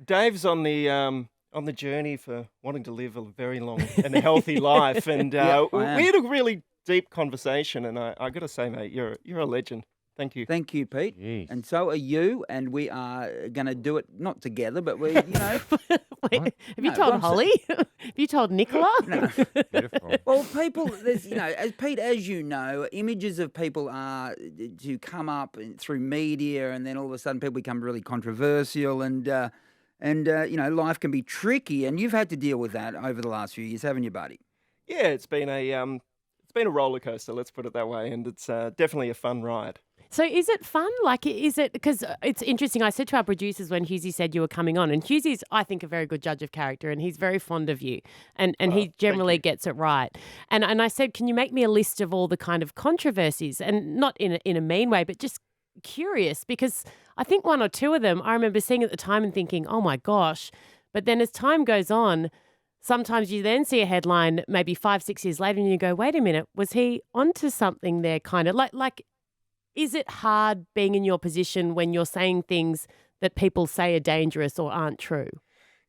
Dave's on the journey for wanting to live a very long and a healthy life, and I we am. had a really deep conversation. And I got to say, mate, you're a legend. Thank you. Thank you, Pete. Jeez. And so are you. And we are going to do it not together, but we, you know. What? Wait, have you No, told what I'm Holly? Have you told Nicola? No. Beautiful. Well, people, there's, as Pete, as you know, images of people are to come up through media, and then all of a sudden people become really controversial, and life can be tricky, and you've had to deal with that over the last few years, haven't you, buddy? Yeah, it's been a roller coaster. Let's put it that way, and it's definitely a fun ride. So is it fun? Like, is it, because it's interesting. I said to our producers when Hughesy said you were coming on, and Hughesy's, I think, a very good judge of character, and he's very fond of you, and Well, he thank generally you. gets it right. And I said, can you make me a list of all the kind of controversies, and not in a mean way, but just curious, because I think one or two of them I remember seeing at the time and thinking, oh my gosh. But then as time goes on, sometimes you then see a headline maybe 5-6 years later and you go, wait a minute, was he onto something there? Kind of like, is it hard being in your position when you're saying things that people say are dangerous or aren't true?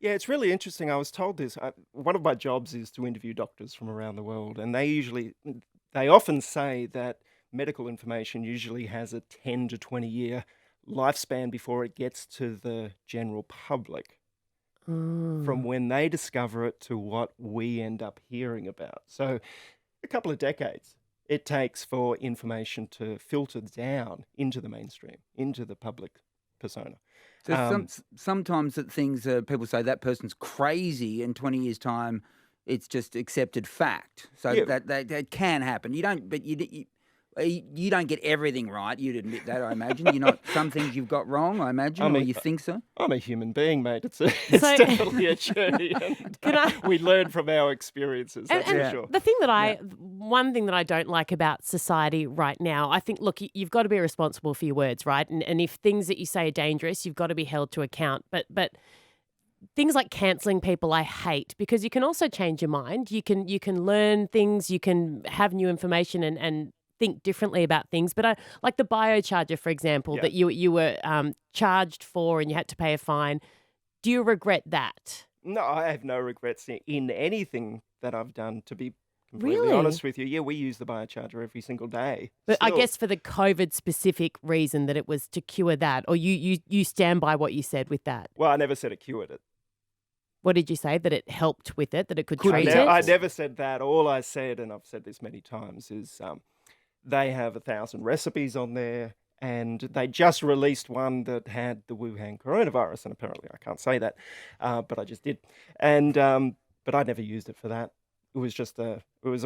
Yeah, it's really interesting. I was told this. One of my jobs is to interview doctors from around the world, and they often say that medical information usually has a 10 to 20 year lifespan before it gets to the general public, from when they discover it to what we end up hearing about. So a couple of decades it takes for information to filter down into the mainstream, into the public persona. So sometimes that things people say that person's crazy, in 20 years' time, it's just accepted fact. So Yeah. that can happen. You don't, but you don't get everything right. You'd admit that, I imagine. Some things you've got wrong, I imagine, I or mean, you think so. I'm a human being, mate. It's So- definitely a journey. And Can I- we learn from our experiences, that's And for Yeah. sure. the thing that one thing that I don't like about society right now, I think, look, you've got to be responsible for your words, right? And if things that you say are dangerous, you've got to be held to account. But things like cancelling people, I hate, because you can also change your mind. You can learn things, you can have new information and think differently about things. But I like the Biocharger, for example, Yeah. that you were charged for and you had to pay a fine. Do you regret that? No, I have no regrets in anything that I've done, to be completely Really? honest with you. Yeah, we use the Biocharger every single day. But I Still. guess for the COVID specific reason that it was to cure that, or you stand by what you said with that. Well, I never said it cured it. What did you say? That it helped with it, that it could Could treat be. it? I never said that. All I said, and I've said this many times, is they have 1,000 recipes on there, and they just released one that had the Wuhan coronavirus, and apparently I can't say that, but I just did. And but I never used it for that. It was just a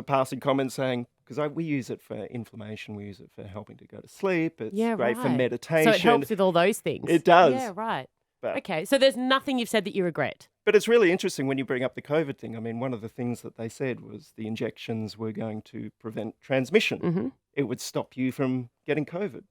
passing comment saying, because we use it for inflammation, we use it for helping to go to sleep. It's Yeah, great for right. meditation. So it helps with all those things. It does. Yeah, right. But, Okay, so there's nothing you've said that you regret. but it's really interesting when you bring up the COVID thing. I mean, one of the things that they said was the injections were going to prevent transmission. Mm-hmm. It would stop you from getting COVID,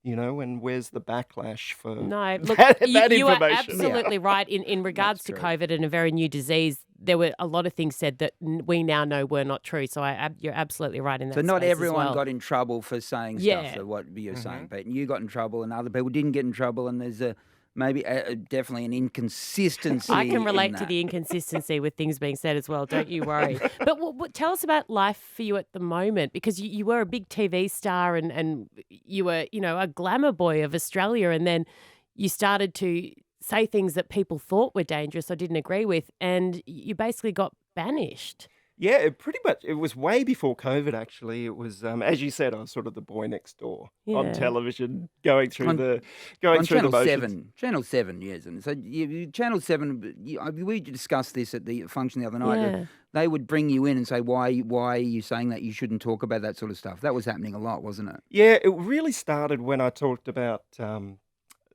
and where's the backlash for No, look, that you are information? absolutely right. In regards to true. COVID and a very new disease, there were a lot of things said that we now know were not true. So you're absolutely right in that. So not space as everyone well. got in trouble for saying Yeah. stuff. So what you're saying, Pete, and you got in trouble, and other people didn't get in trouble, and there's definitely an inconsistency. I can in relate to that. the inconsistency with things being said as well. Don't you worry. But tell us about life for you at the moment, because you were a big TV star and you were, a glamour boy of Australia, and then you started to say things that people thought were dangerous or didn't agree with, and you basically got banished. Yeah, pretty much. It was way before COVID, actually. It was, as you said, I was sort of the boy next door on Yeah. television, going through On- the On Channel motions. 7. Channel 7, yes. And so Channel 7, we discussed this at the function the other night. Yeah. They would bring you in and say, why are you saying that? You shouldn't talk about that sort of stuff. That was happening a lot, wasn't it? Yeah, it really started when I talked about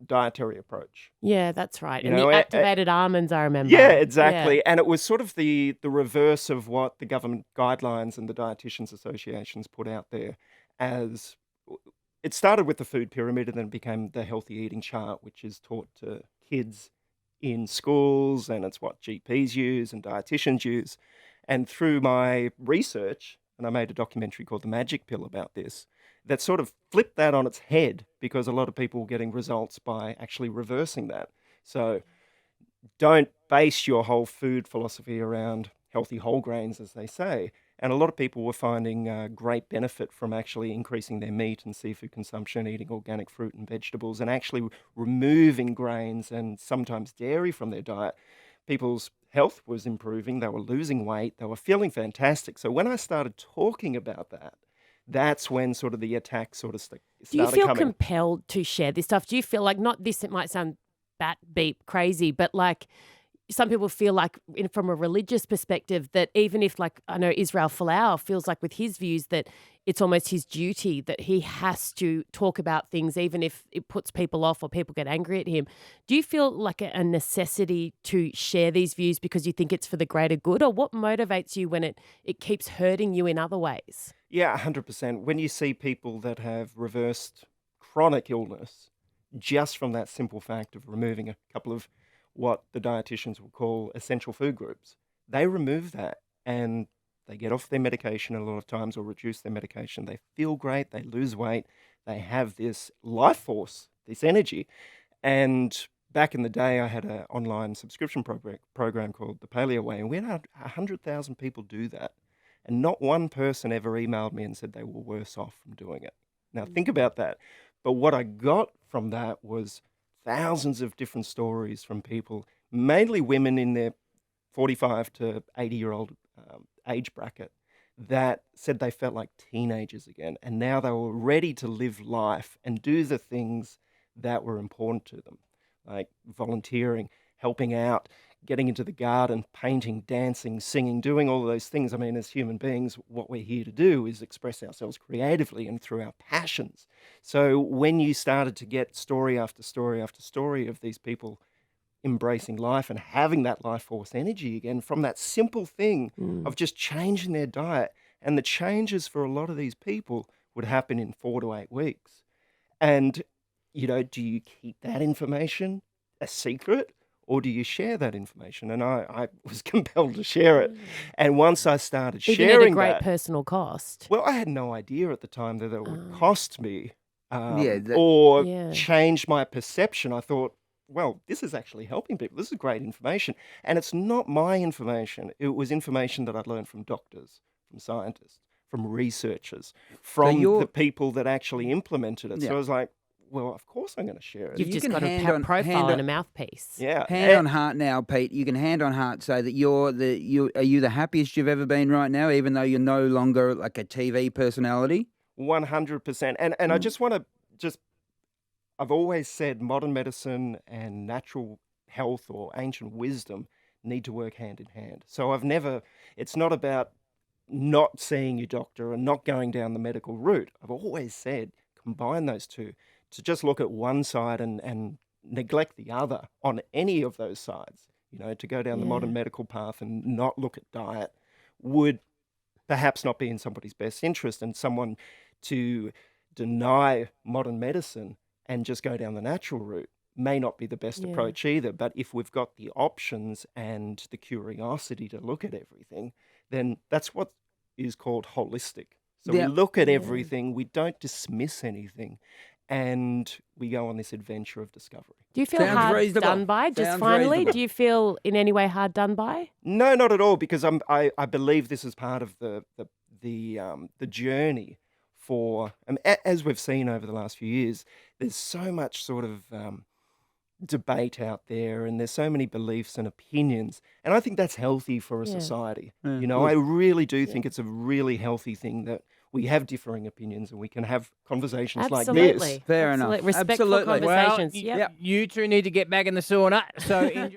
dietary approach. Yeah, that's right. You And know, the activated almonds, I remember. Yeah, exactly. And it was sort of the reverse of what the government guidelines and the dietitians associations put out there. As it started with the food pyramid, and then became the healthy eating chart, which is taught to kids in schools, and it's what GPs use and dietitians use. And through my research, and I made a documentary called The Magic Pill about this, that sort of flipped that on its head, because a lot of people were getting results by actually reversing that. So don't base your whole food philosophy around healthy whole grains, as they say. And a lot of people were finding great benefit from actually increasing their meat and seafood consumption, eating organic fruit and vegetables, and actually removing grains and sometimes dairy from their diet. People's health was improving, they were losing weight, they were feeling fantastic. So when I started talking about that, that's when sort of the attack sort of Do you started feel coming. compelled to share this stuff? Do you feel like, not this, it might sound bat beep crazy, but like some people feel like from a religious perspective that even if, like, I know Israel Folau feels like with his views that it's almost his duty that he has to talk about things even if it puts people off or people get angry at him. Do you feel like a necessity to share these views because you think it's for the greater good, or what motivates you when it keeps hurting you in other ways? Yeah, 100%. When you see people that have reversed chronic illness just from that simple fact of removing a couple of what the dietitians will call essential food groups, they remove that and they get off their medication a lot of times or reduce their medication. They feel great, they lose weight, they have this life force, this energy. And back in the day, I had an online subscription program called The Paleo Way, and we had 100,000 people do that. And not one person ever emailed me and said they were worse off from doing it. Now, think about that. But what I got from that was thousands of different stories from people, mainly women in their 45 to 80-year-old age bracket, that said they felt like teenagers again. And now they were ready to live life and do the things that were important to them, like volunteering, helping out, getting into the garden, painting, dancing, singing, doing all of those things. I mean, as human beings, what we're here to do is express ourselves creatively and through our passions. So when you started to get story after story after story of these people embracing life and having that life force energy again from that simple thing of just changing their diet, and the changes for a lot of these people would happen in 4 to 8 weeks. And, do you keep that information a secret? Or do you share that information? And I was compelled to share it. And once I started Even at a sharing great that, personal cost. well, I had no idea at the time that it would cost me Yeah, or Yeah. change my perception. I thought, well, this is actually helping people. This is great information. And it's not my information. It was information that I'd learned from doctors, from scientists, from researchers, from the people that actually implemented it. So I was like, well, of course I'm going to share it. You've You just can got a hand on- profile hand and on- a mouthpiece. Yeah. Hand on heart now, Pete. You can hand on heart say that are you the happiest you've ever been right now, even though you're no longer like a TV personality? 100%. And I just want to I've always said modern medicine and natural health or ancient wisdom need to work hand in hand. So it's not about not seeing your doctor and not going down the medical route. I've always said combine those two. To just look at one side and neglect the other on any of those sides, to go down the modern medical path and not look at diet would perhaps not be in somebody's best interest, and someone to deny modern medicine and just go down the natural route may not be the best approach either. But if we've got the options and the curiosity to look at everything, then that's what is called holistic. So we look at everything, we don't dismiss anything, and we go on this adventure of discovery. Do you feel Sounds hard reasonable. done by? Just Sounds finally, reasonable. do you feel in any way hard done by? No, not at all, because I believe this is part of the journey for, as we've seen over the last few years, there's so much sort of debate out there, and there's so many beliefs and opinions, and I think that's healthy for a society. I really do think it's a really healthy thing that we have differing opinions and we can have conversations like this. Fair enough. Respectful Absolutely. conversations. Well, you two need to get back in the sauna. So enjoy.